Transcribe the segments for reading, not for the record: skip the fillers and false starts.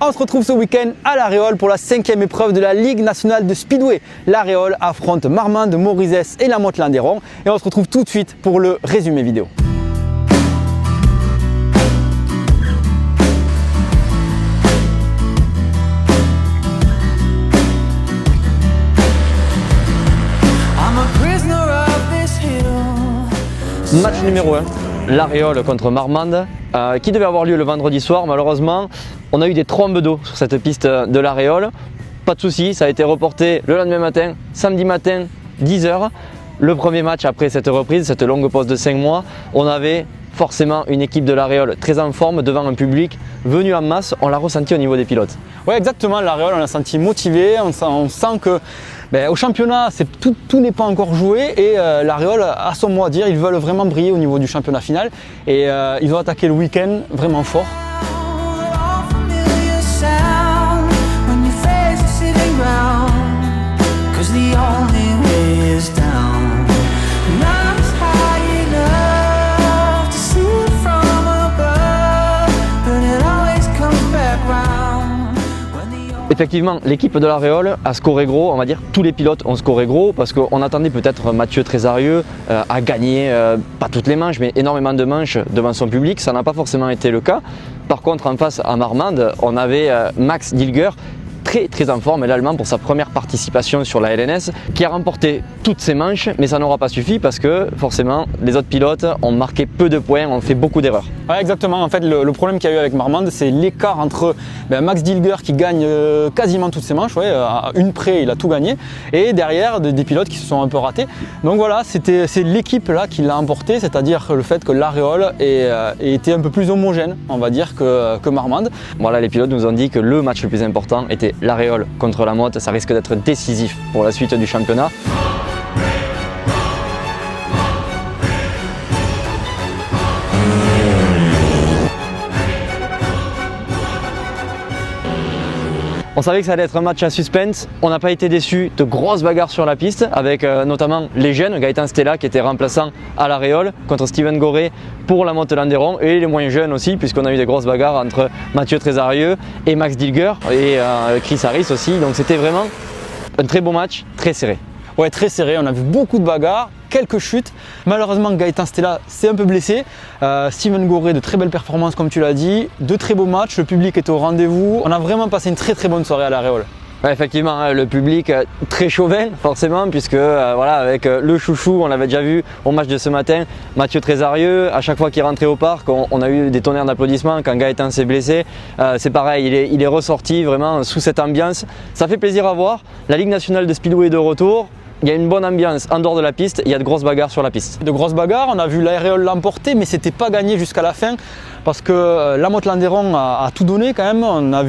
On se retrouve ce week-end à La Réole pour la 5e épreuve de la Ligue nationale de Speedway. La Réole affronte Marmande, Morizès et la Motte-Landéron. Et on se retrouve tout de suite pour le résumé vidéo. Match numéro 1, La Réole contre Marmande, qui devait avoir lieu le vendredi soir. Malheureusement, on a eu des trombes d'eau sur cette piste de La Réole. Pas de souci, ça a été reporté le lendemain matin, samedi matin, 10 h. Le premier match après cette reprise, cette longue pause de 5 mois, on avait forcément une équipe de La Réole très en forme devant un public venu en masse. On l'a ressenti au niveau des pilotes. Oui, exactement. La Réole, on l'a senti motivé. On sent que au championnat, tout n'est pas encore joué et La Réole a son mot à dire. Ils veulent vraiment briller au niveau du championnat final et ils ont attaqué le week-end vraiment fort. Effectivement, l'équipe de La Réole a scoré gros, on va dire tous les pilotes ont scoré gros parce qu'on attendait peut-être Mathieu Trésarieux à gagner, pas toutes les manches, mais énormément de manches devant son public. Ça n'a pas forcément été le cas. Par contre, en face à Marmande, on avait Max Dilger, très en forme, l'Allemand pour sa première participation sur la LNS, qui a remporté toutes ses manches, mais ça n'aura pas suffi parce que forcément les autres pilotes ont marqué peu de points, ont fait beaucoup d'erreurs. Ouais, exactement, en fait le problème qu'il y a eu avec Marmande, c'est l'écart entre Max Dilger qui gagne quasiment toutes ses manches, à une près il a tout gagné, et derrière des pilotes qui se sont un peu ratés. Donc voilà, c'est l'équipe là qui l'a emporté, c'est-à-dire le fait que La Réole ait été un peu plus homogène, on va dire, que Marmande. Voilà, les pilotes nous ont dit que le match le plus important était La Réole contre la Motte, ça risque d'être décisif pour la suite du championnat. On savait que ça allait être un match à suspense, on n'a pas été déçus de grosses bagarres sur la piste avec notamment les jeunes, Gaëtan Stella qui était remplaçant à La Réole contre Steven Goré pour la Motte-Landéron et les moins jeunes aussi puisqu'on a eu des grosses bagarres entre Mathieu Trésarieux et Max Dilger et Chris Harris aussi, donc c'était vraiment un très beau match, très serré. Ouais, très serré, on a vu beaucoup de bagarres, quelques chutes. Malheureusement, Gaëtan Stella s'est un peu blessé. Steven Goré, de très belles performances comme tu l'as dit, de très beaux matchs, le public est au rendez-vous. On a vraiment passé une très bonne soirée à La Réole. Ouais, effectivement, le public très chauvin forcément puisque voilà, avec le chouchou, on l'avait déjà vu au match de ce matin, Mathieu Trésarieux, à chaque fois qu'il rentrait au parc, on a eu des tonnerres d'applaudissements quand Gaëtan s'est blessé. C'est pareil, il est ressorti vraiment sous cette ambiance. Ça fait plaisir à voir. La Ligue nationale de Speedway est de retour. Il y a une bonne ambiance en dehors de la piste, il y a de grosses bagarres sur la piste. De grosses bagarres, on a vu La Réole l'emporter, mais c'était pas gagné jusqu'à la fin parce que la Motte-Landéron a tout donné quand même. On a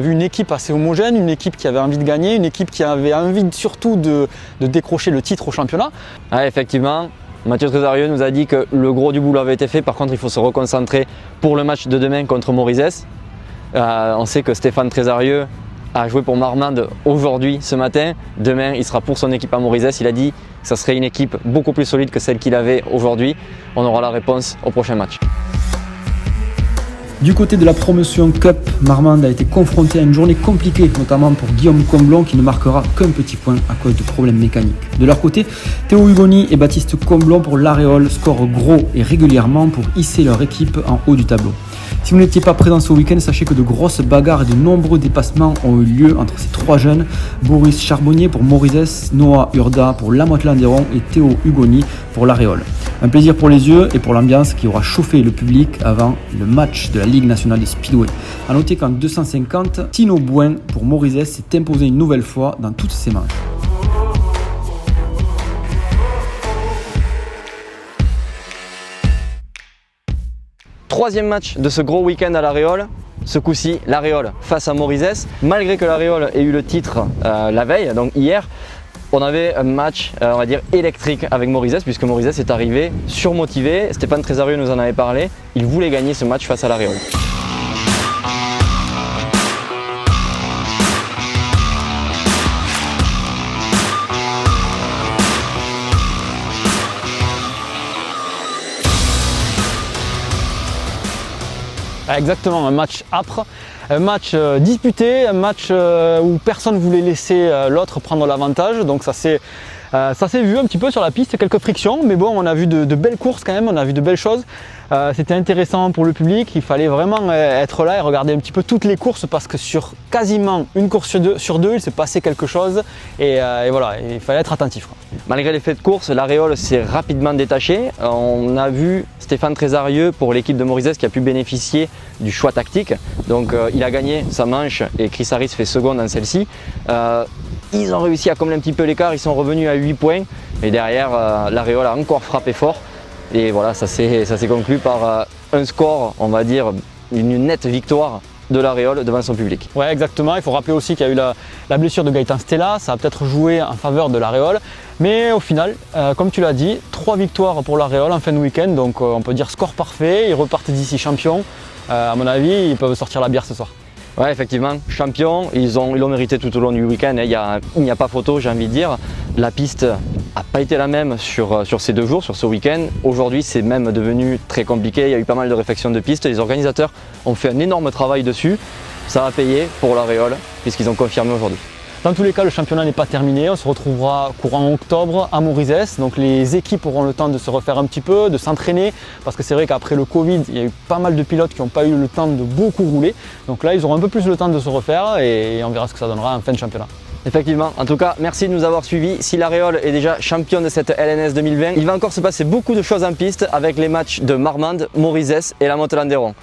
vu une équipe assez homogène, une équipe qui avait envie de gagner, une équipe qui avait envie surtout de décrocher le titre au championnat. Ouais, effectivement, Mathieu Trésarieux nous a dit que le gros du boulot avait été fait. Par contre, il faut se reconcentrer pour le match de demain contre Morizès. On sait que Stéphane Trésarieux a joué pour Marmande aujourd'hui, ce matin. Demain, il sera pour son équipe à Morizès. Il a dit que ça serait une équipe beaucoup plus solide que celle qu'il avait aujourd'hui. On aura la réponse au prochain match. Du côté de la promotion Cup, Marmande a été confronté à une journée compliquée, notamment pour Guillaume Comblon qui ne marquera qu'un petit point à cause de problèmes mécaniques. De leur côté, Théo Hugoni et Baptiste Comblon pour La Réole scorent gros et régulièrement pour hisser leur équipe en haut du tableau. Si vous n'étiez pas présent ce week-end, sachez que de grosses bagarres et de nombreux dépassements ont eu lieu entre ces trois jeunes. Boris Charbonnier pour Morizès, Noah Urda pour la Motte-Landéron et Théo Hugoni pour La Réole. Un plaisir pour les yeux et pour l'ambiance qui aura chauffé le public avant le match de la Ligue nationale de Speedway. A noter qu'en 250, Tino Bouin pour Morizès s'est imposé une nouvelle fois dans toutes ses manches. Troisième match de ce gros week-end à La Réole. Ce coup-ci, La Réole face à Morizès. Malgré que La Réole ait eu le titre la veille, donc hier, on avait un match, on va dire, électrique avec Morizès, puisque Morizès est arrivé surmotivé. Stéphane Trésarieux nous en avait parlé. Il voulait gagner ce match face à La Réole. Ouais, exactement, un match âpre, un match disputé, un match où personne ne voulait laisser l'autre prendre l'avantage. Donc ça s'est vu un petit peu sur la piste, quelques frictions, mais bon, on a vu de belles courses quand même, on a vu de belles choses. C'était intéressant pour le public, il fallait vraiment être là et regarder un petit peu toutes les courses parce que sur quasiment une course sur deux, il s'est passé quelque chose et voilà, il fallait être attentif, quoi. Malgré l'effet de course, l'Aréole s'est rapidement détachée. On a vu Stéphane Trésarieux pour l'équipe de Morizet qui a pu bénéficier du choix tactique. Donc il a gagné sa manche et Chris Harris fait second dans celle-ci. Ils ont réussi à combler un petit peu l'écart, ils sont revenus à 8 points et derrière l'Aréole a encore frappé fort et voilà, ça s'est conclu par un score, on va dire une nette victoire de l'Aréole devant son public. Ouais, exactement, il faut rappeler aussi qu'il y a eu la blessure de Gaëtan Stella, ça a peut-être joué en faveur de l'Aréole, mais au final, comme tu l'as dit, 3 victoires pour l'Aréole en fin de week-end, donc on peut dire score parfait, ils repartent d'ici champions. À mon avis, ils peuvent sortir la bière ce soir. Ouais, effectivement, champions, ils l'ont mérité tout au long du week-end, il n'y a pas photo, j'ai envie de dire. La piste n'a pas été la même sur ces 2 jours, sur ce week-end. Aujourd'hui, c'est même devenu très compliqué, il y a eu pas mal de réflexions de piste. Les organisateurs ont fait un énorme travail dessus. Ça va payer pour l'Aréole, puisqu'ils ont confirmé aujourd'hui. Dans tous les cas, le championnat n'est pas terminé, on se retrouvera courant octobre à Morizet, donc les équipes auront le temps de se refaire un petit peu, de s'entraîner, parce que c'est vrai qu'après le Covid, il y a eu pas mal de pilotes qui n'ont pas eu le temps de beaucoup rouler, donc là ils auront un peu plus le temps de se refaire et on verra ce que ça donnera en fin de championnat. Effectivement, en tout cas, merci de nous avoir suivis. Si l'Aréole est déjà champion de cette LNS 2020, il va encore se passer beaucoup de choses en piste avec les matchs de Marmande, Morizet et la Motte-Landerron.